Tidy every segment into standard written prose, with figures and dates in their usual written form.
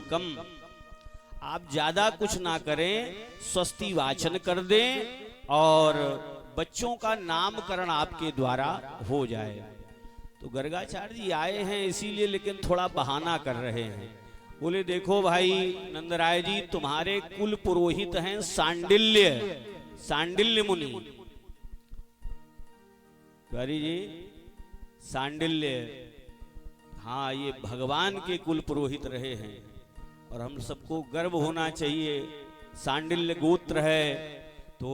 कम आप ज्यादा कुछ ना करें, स्वस्ति वाचन कर दें और बच्चों का नामकरण आपके द्वारा हो जाए। तो गर्गाचार्य जी आए हैं इसीलिए, लेकिन थोड़ा बहाना कर रहे हैं। बोले देखो भाई नंदराय जी, तुम्हारे कुल पुरोहित हैं सांडिल्य मुनि। तिवारी जी सांडिल्य, हाँ ये भगवान के कुल पुरोहित रहे हैं और हम सबको गर्व होना चाहिए। सांडिल्य गोत्र है तो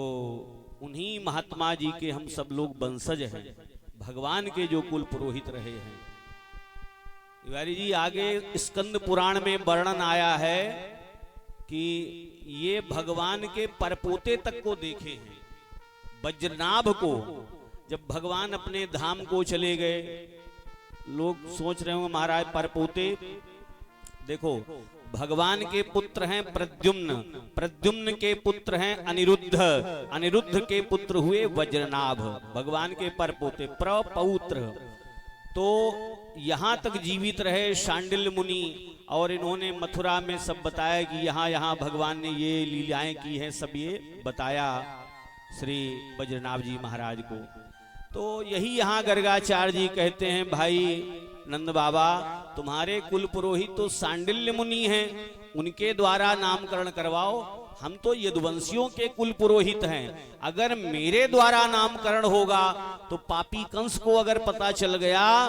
उन्हीं महात्मा जी के हम सब लोग वंशज हैं, भगवान के जो कुल पुरोहित रहे हैं। तिवारी जी आगे स्कंद पुराण में वर्णन आया है कि ये भगवान के परपोते तक को देखे हैं। वज्रनाभ को जब भगवान अपने धाम को चले गए, लोग सोच रहे होंगे महाराज परपोते, देखो भगवान के पुत्र हैं प्रद्युम्न, प्रद्युम्न के पुत्र हैं अनिरुद्ध, अनिरुद्ध के पुत्र हुए वज्रनाभ, भगवान के परपोते प्रपौत्र। तो यहां तक जीवित रहे शांडिल्य मुनि और इन्होंने मथुरा में सब बताया कि यहाँ भगवान ने ये लीलाएं की हैं, सब ये बताया श्री वज्रनाभ जी महाराज को। तो यही यहाँ गर्गाचार्य जी कहते हैं भाई नंद बाबा, तुम्हारे कुल पुरोहित तो सांडिल्य मुनि हैं, उनके द्वारा नामकरण करवाओ। हम तो यदुवंशियों के कुल पुरोहित हैं, अगर मेरे द्वारा नामकरण होगा तो पापी कंस को अगर पता चल गया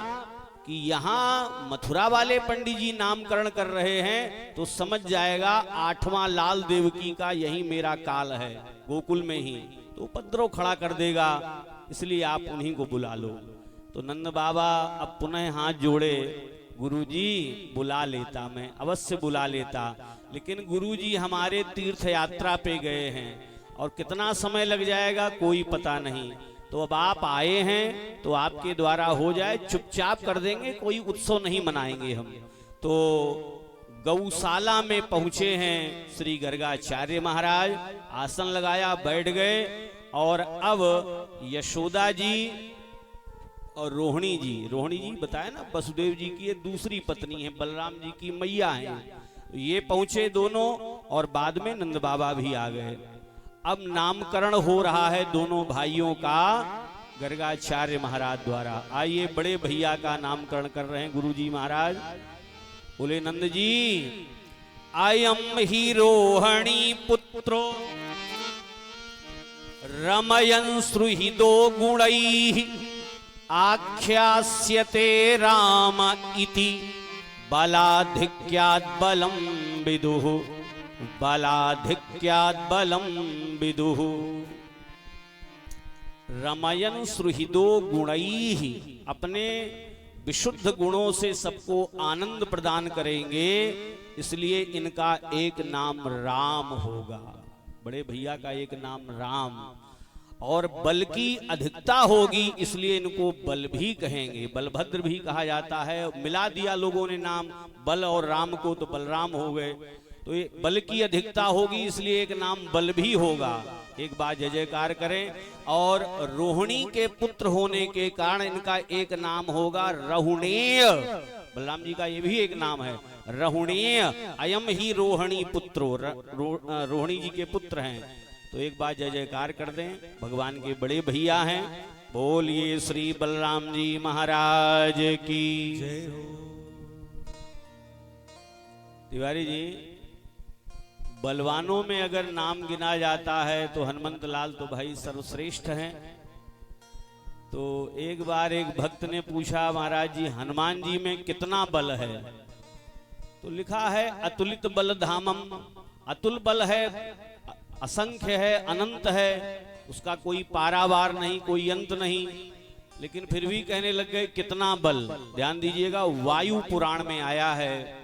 कि यहाँ मथुरा वाले पंडित जी नामकरण कर रहे हैं तो समझ जाएगा 8वां लाल देवकी का यही मेरा काल है, गोकुल में ही, तो उपद्रव खड़ा कर देगा। इसलिए आप उन्हीं को बुला लो। तो नंद बाबा अब पुनः हाथ जोड़े, गुरुजी बुला लेता, मैं अवश्य बुला लेता, लेकिन गुरुजी हमारे तीर्थ यात्रा पे गए हैं और कितना समय लग जाएगा कोई पता नहीं। तो अब आप आए हैं तो आपके द्वारा हो जाए, चुपचाप कर देंगे, कोई उत्सव नहीं मनाएंगे हम। तो गौशाला में पहुंचे हैं श्री गर्गाचार्य महाराज, आसन लगाया, बैठ गए और अब यशोदा जी और रोहिणी जी बताया ना वसुदेव जी की ये दूसरी पत्नी है, बलराम जी की मैया है, ये पहुंचे दोनों और बाद में नंद बाबा भी आ गए। अब नामकरण हो रहा है दोनों भाइयों का गर्गाचार्य महाराज द्वारा। आइए बड़े भैया का नामकरण कर रहे हैं गुरुजी महाराज। बोले नंद जी, अयम ही रोहिणी पुत्रो रमयन् सुहृदो गुणैः आख्यास्यते राम इति बलाधिक्यात् बलं विदुः, बलाधिक्यात् बलं विदुः। रमयन् सुहृदो गुणैः, अपने विशुद्ध गुणों से सबको आनंद प्रदान करेंगे, इसलिए इनका एक नाम राम होगा। बड़े भैया का एक नाम राम, और बल की अधिकता होगी इसलिए इनको बल भी कहेंगे, बलभद्र भी कहा जाता है। मिला दिया लोगों ने नाम बल और राम को तो बलराम हो गए। तो ये बल की अधिकता होगी इसलिए एक नाम बल भी होगा। एक बार जय जयकार करें। और रोहिणी के पुत्र होने के कारण इनका एक नाम होगा रहुणेय, बलराम जी का ये भी एक नाम है रहुणेय। अयम ही रोहिणी पुत्रो, रोहिणी जी के पुत्र हैं। तो एक बार जय जयकार कर दें, भगवान के बड़े भैया हैं। बोलिए श्री बलराम जी महाराज की जय हो। तिवारी जी, बलवानों में अगर नाम गिना जाता है तो हनुमंत लाल तो भाई सर्वश्रेष्ठ हैं। तो एक बार एक भक्त ने पूछा, महाराज जी हनुमान जी में कितना बल है? तो लिखा है अतुलित बल धामम, अतुल बल है, असंख्य है, अनंत है, उसका कोई पारावार नहीं, कोई अंत नहीं। लेकिन फिर भी कहने लग गए कितना बल। ध्यान दीजिएगा, वायु पुराण में आया है,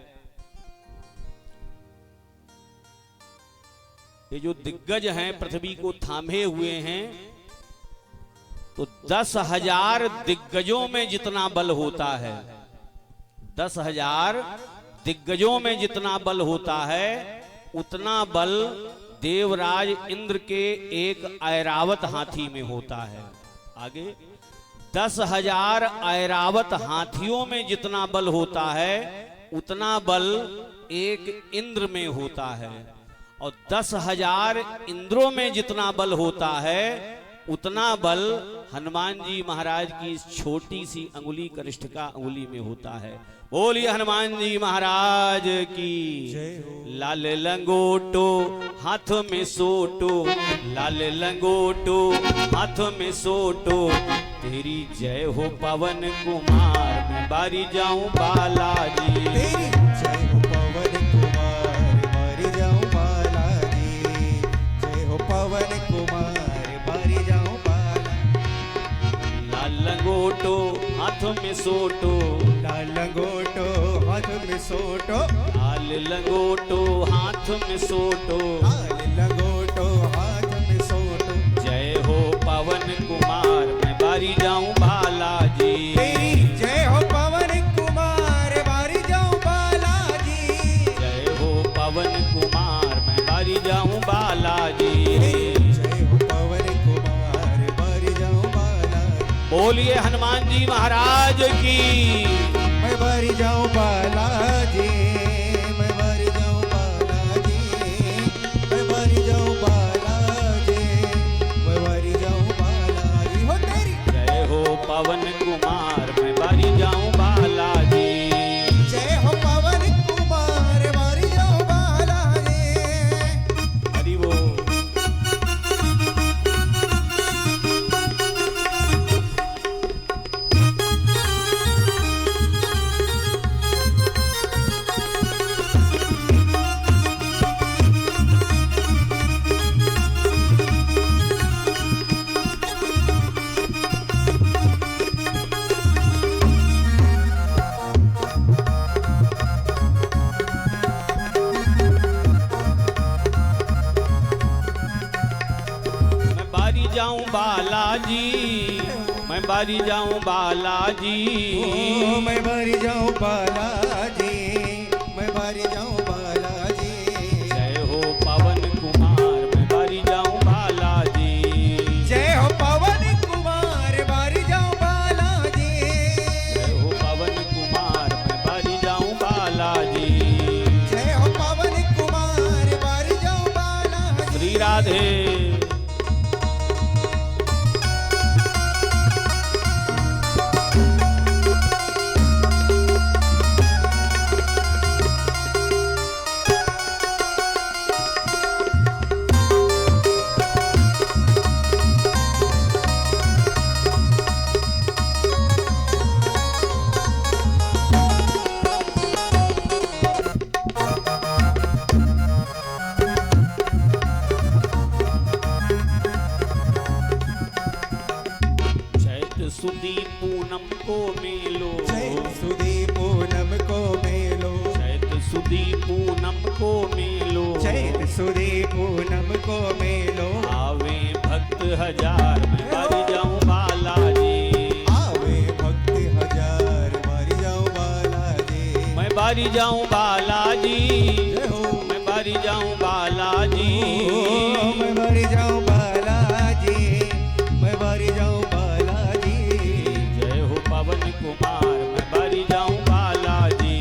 ये जो दिग्गज हैं पृथ्वी को थामे हुए हैं, तो 10,000 दिग्गजों में जितना बल होता है, 10,000 दिग्गजों में जितना बल होता है, उतना बल देवराज इंद्र के एक ऐरावत हाथी में होता है। आगे 10,000 ऐरावत हाथियों में जितना बल होता है, उतना बल एक इंद्र में होता है, और 10,000 इंद्रों में जितना बल होता है उतना बल हनुमान जी महाराज की इस छोटी सी अंगुली कनिष्ठिका अंगुली में होता है। बोलिए हनुमान जी महाराज की। लाल लंगोटो हाथ में सोटो, लाल लंगोटो हाथ में सोटो, तेरी जय हो पवन कुमार, मैं बारी जाऊं बालाजी। तेरी जय हो पवन कुमार, बारी जाऊं बालाजी। जय हो पवन कुमार, बारी जाऊं बालाजी। लाल लंगोटो हाथ में सोटो, लाल लंगोटो हाथ में सोटो, लाल लंगोटो हाथ में सोटो, लाल लंगोटो हाथ में सोटो। जय हो पवन कुमार, मैं बारी जाऊं बालाजी। तेरी जय हो पवन कुमार, बारी जाऊं बालाजी। जय हो पवन कुमार, मैं बारी जाऊं बालाजी। जय हो पवन कुमार, बारी जाऊं बालाजी। बोलिए हनुमान जी महाराज की। मैं बारी जाऊं बालाजी, मैं बारी जाऊं बालाजी। मैं बारी जाऊं बालाजी, मैं बारी जाऊं बालाजी। हो तेरी जय हो पवन कुमार, मैं बारी जाऊं बालाजी। जय हो पवन कुमार, बारी जाऊं बालाजी। हरि बोल। जाऊं बालाजी, मैं बारी जाऊं बालाजी। ओ मैं बारी जाऊं बालाजी, मैं बारी जाऊं बालाजी। जय हो पवन कुमार, मैं बारी जाऊं बालाजी। जय हो पवन कुमार, बारी जाऊं बालाजी। जय हो पवन कुमार, मैं बारी जाऊं बालाजी। जय हो पवन कुमार, बारी जाऊं बालाजी। श्री राधे। सुदी पूनम को मेलो, चैत सुदी पूनम को मेलो। चैत सुदी पूनम को मेलो, चैत सुदी पूनम को मेलो। आवे भक्त हजार, मैं बारी जाऊं बालाजी। आवे भक्त हजार, बारी जाऊं बालाजी। मैं बारी जाऊं बालाजी। जय हो। मैं बारी जाऊं बालाजी। ओ मैं बारी जाऊं बालाजी, मैं बारी जाऊं बालाजी। जय हो पवन कुमार, मैं बारी जाऊं बालाजी।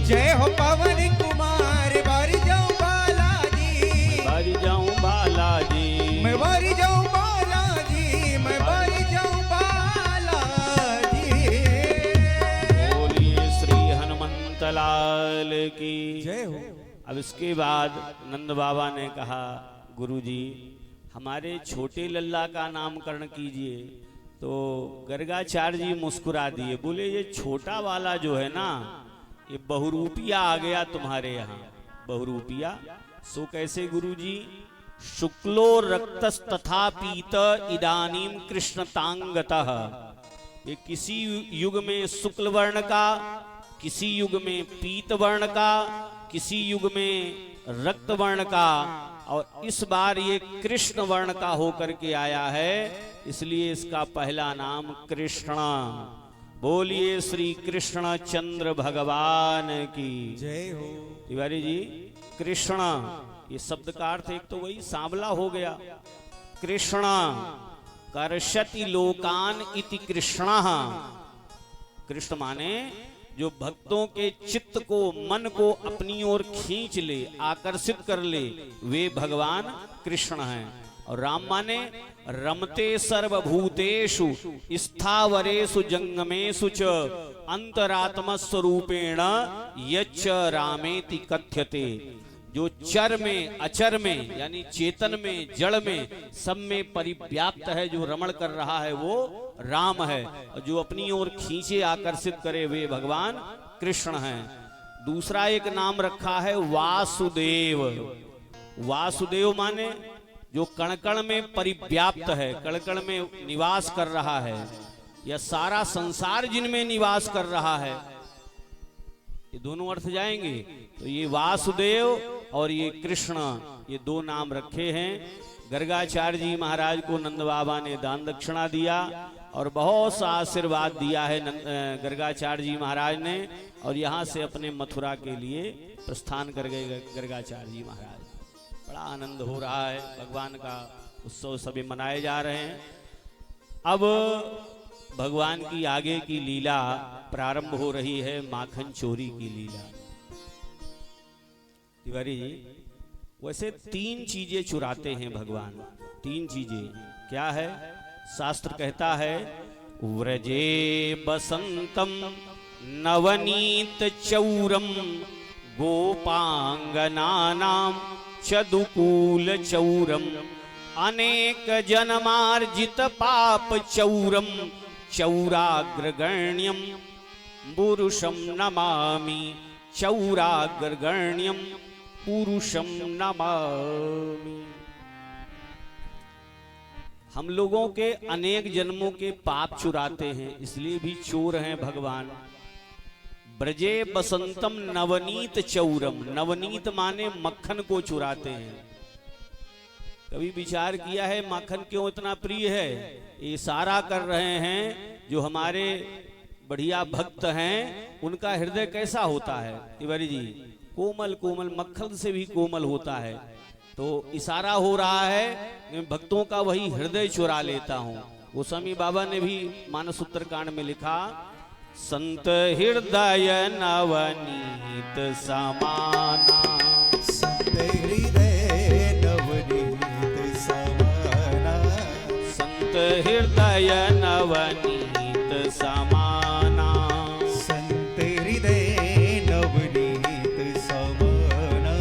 जय हो पवन कुमार, बारी जाऊं बालाजी। बारी जाऊं बालाजी। मैं बारी जाऊं बालाजी, मैं बारी जाऊं बालाजी। बोलिए श्री हनुमंत लाल की जय हो। अब इसके बाद नंद बाबा ने कहा, गुरुजी हमारे छोटे लल्ला का नामकरण कीजिए। तो गर्गाचार्य जी मुस्कुरा दिए, बोले ये छोटा वाला जो है ना, ये बहुरूपिया आ गया तुम्हारे यहाँ। बहुरूपिया सो कैसे गुरुजी? शुक्लो रक्तस तथा पीत इदानीम कृष्ण तांगतः। ये किसी युग में शुक्ल वर्ण का, किसी युग में पीत वर्ण का, किसी युग में रक्त वर्ण का, और इस बार ये कृष्ण वर्ण का होकर के आया है, इसलिए इसका पहला नाम कृष्ण। बोलिए श्री कृष्ण चंद्र भगवान की जय हो। तिवारी जी, कृष्ण ये शब्द का अर्थ एक तो वही सांवला हो गया। कृष्ण कर्षति लोकान इति कृष्ण। कृष्ण माने जो भक्तों के चित्त को, मन को अपनी ओर खींच ले, आकर्षित कर ले, वे भगवान कृष्ण हैं। और राम माने रमते सर्वभूतेषु स्थावरेषु जंगमेषु च अंतरात्म स्वरूपेण यच्च रामेति कथ्यते। जो चर में, अचर में, यानी चेतन में, जड़ में, सब में परिव्याप्त है, जो रमण कर रहा है वो राम है। और जो अपनी ओर खींचे, आकर्षित करे, वे भगवान कृष्ण हैं। दूसरा एक नाम रखा है वासुदेव। वासुदेव माने जो कण कण में परिव्याप्त है, कण कण में निवास कर रहा है, या सारा संसार जिनमें निवास कर रहा है, ये दोनों अर्थ जाएंगे। तो ये वासुदेव और ये कृष्ण, ये दो नाम रखे हैं। गर्गाचार्य जी महाराज को नंद बाबा ने दान दक्षिणा दिया और बहुत सा आशीर्वाद दिया है गर्गाचार्य जी महाराज ने। और यहाँ से अपने मथुरा के लिए प्रस्थान कर गए गर्गाचार्य जी महाराज। बड़ा आनंद हो रहा है, भगवान का उत्सव सभी मनाए जा रहे हैं। अब भगवान की आगे की लीला प्रारंभ हो रही है, माखन चोरी की लीला। तिवारी जी, वैसे 3 चीजें चुराते हैं भगवान। 3 चीजें क्या है? शास्त्र कहता है व्रजे बसंतम नवनीत चौरम गोपांगनानाम चदुकूल चौरम अनेक जन्मार्जित पाप चौरम चौराग्रगण्यम पुरुषम नमामि चौराग्रगण्यम पुरुषम नमामि। हम लोगों के अनेक जन्मों के पाप चुराते हैं, इसलिए भी चोर हैं भगवान। ब्रजे बसंतम नवनीत चौरम। नवनीत माने मक्खन को चुराते हैं। कभी विचार किया है माखन क्यों इतना प्रिय है? इशारा कर रहे हैं जो हमारे बढ़िया भक्त हैं उनका हृदय कैसा होता है तिवारी जी? कोमल कोमल, मक्खन से भी कोमल होता है। तो इशारा हो रहा है मैं भक्तों का वही हृदय चुरा लेता हूँ। गोस्वामी बाबा ने भी मानस उत्तरकांड में लिखा, संत हृदय नवनीत समाना। संत हृदय नवनीत समाना। संत हृदय नवनीत समाना। संत हृदय नवनीत समाना।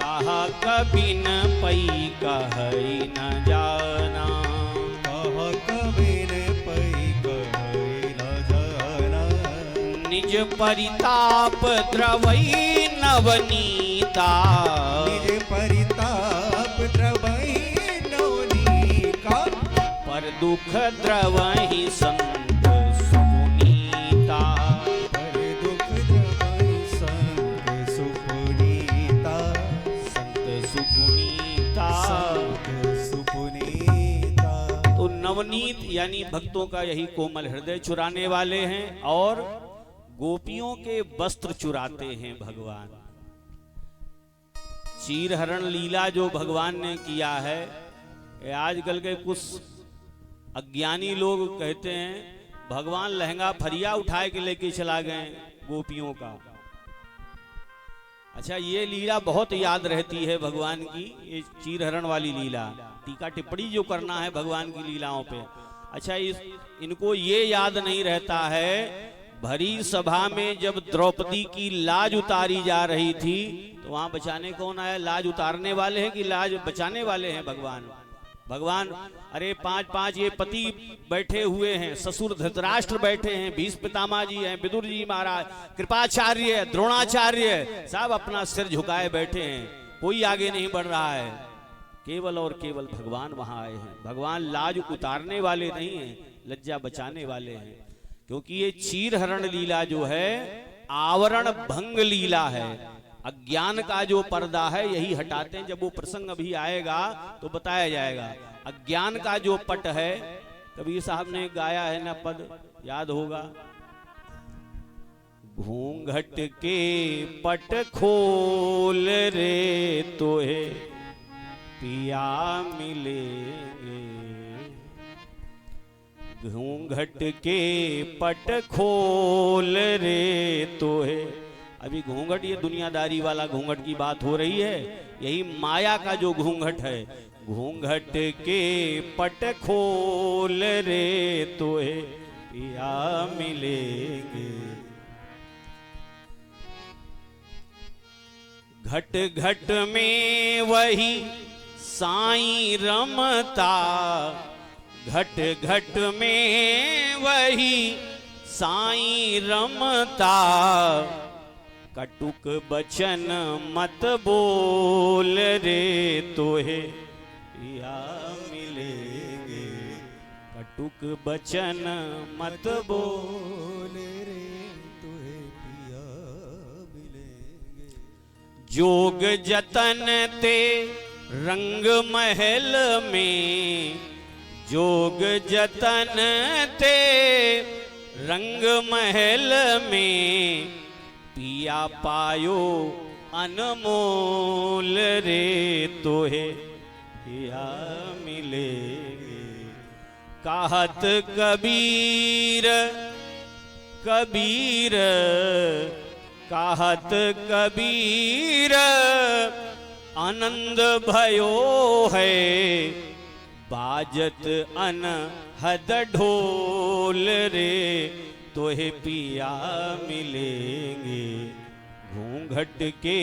कहा कभी न पई कहई न जाना। कहा कभी न पई कहई न जाना। निज परिताप द्रवई नवनीता। निज परिताप द्रवई नवनीता। पर दुख द्रवहि संत सुपुनीता। पर दुख द्रवई संत सुपुनीता। संत सुपुनीता। संत सुपुनीता। तो नवनीत यानी भक्तों का यही कोमल हृदय चुराने वाले हैं। और गोपियों के वस्त्र चुराते हैं भगवान। चीरहरण लीला जो भगवान ने किया है, आजकल के कुछ अज्ञानी लोग कहते हैं भगवान लहंगा फरिया उठाए के लेके चला गए गोपियों का। अच्छा, ये लीला बहुत याद रहती है भगवान की, ये चीरहरण वाली लीला। टीका टिप्पणी जो करना है भगवान की लीलाओं पे, अच्छा इनको ये याद नहीं रहता है भरी सभा में जब द्रौपदी की लाज उतारी जा रही थी तो वहां बचाने कौन आया? लाज उतारने वाले हैं कि लाज बचाने वाले हैं भगवान? भगवान अरे 5-5 ये पति बैठे हुए हैं, ससुर धृतराष्ट्र बैठे हैं, भीष्म पितामह जी हैं, विदुर जी महाराज, कृपाचार्य, द्रोणाचार्य, सब अपना सिर झुकाए बैठे हैं, कोई आगे नहीं बढ़ रहा है। केवल और केवल भगवान वहां आए हैं। भगवान लाज उतारने वाले नहीं हैं, लज्जा बचाने वाले हैं। क्योंकि ये चीरहरण लीला जो है आवरण भंग लीला है। अज्ञान का जो पर्दा है यही हटाते हैं। जब वो प्रसंग अभी आएगा तो बताया जाएगा। अज्ञान का जो पट है, कबीर साहब ने गाया है ना पद, याद होगा, घूंघट के पट खोल रे तोहे पिया मिलेंगे, घूंघट के पट खोल रे तोहे। अभी घूंघट ये दुनियादारी वाला घूंघट की बात हो रही है, यही माया का जो घूंघट है। घूंघट के पट खोल रे तोहे पिया मिलेंगे। घट घट में वही साईं रमता, घट घट में वही साईं रमता। कटुक बचन मत बोल रे तोहे पिया मिलेंगे। कटुक बचन मत बोल रे तोहे पिया मिलेंगे। जोग जतन ते रंग महल में, जोग जतन ते रंग महल में। पिया पायो अनमोल रे तोहे पिया मिलेंगे। कहत कबीर कबीर, कहत कबीर आनंद भयो है। बाजत अनहद ढोल रे तोहे पिया मिलेंगे। घूंघट के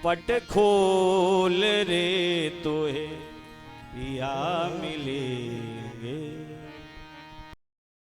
पट खोल रे तोहे पिया मिलेंगे।